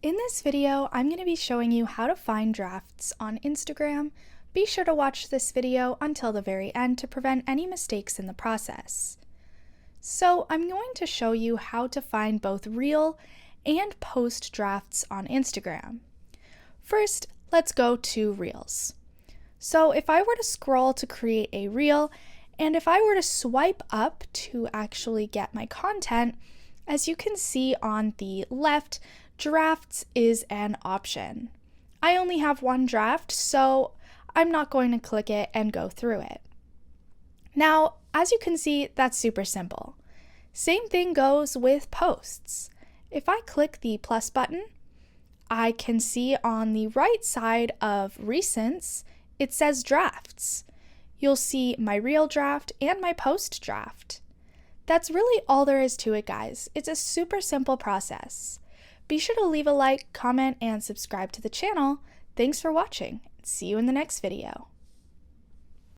In this video, I'm going to be showing you how to find drafts on Instagram. Be sure to watch this video until the very end to prevent any mistakes in the process. So I'm going to show you how to find both reel and post drafts on Instagram. First, let's go to Reels. So if I were to scroll to create a reel, and if I were to swipe up to actually get my content, as you can see on the left, drafts is an option. I only have one draft, so I'm not going to click it and go through it. Now, as you can see, that's super simple. Same thing goes with posts. If I click the plus button, I can see on the right side of recents, it says drafts. You'll see my reel draft and my post draft. That's really all there is to it, guys. It's a super simple process. Be sure to leave a like, comment, and subscribe to the channel. Thanks for watching. See you in the next video.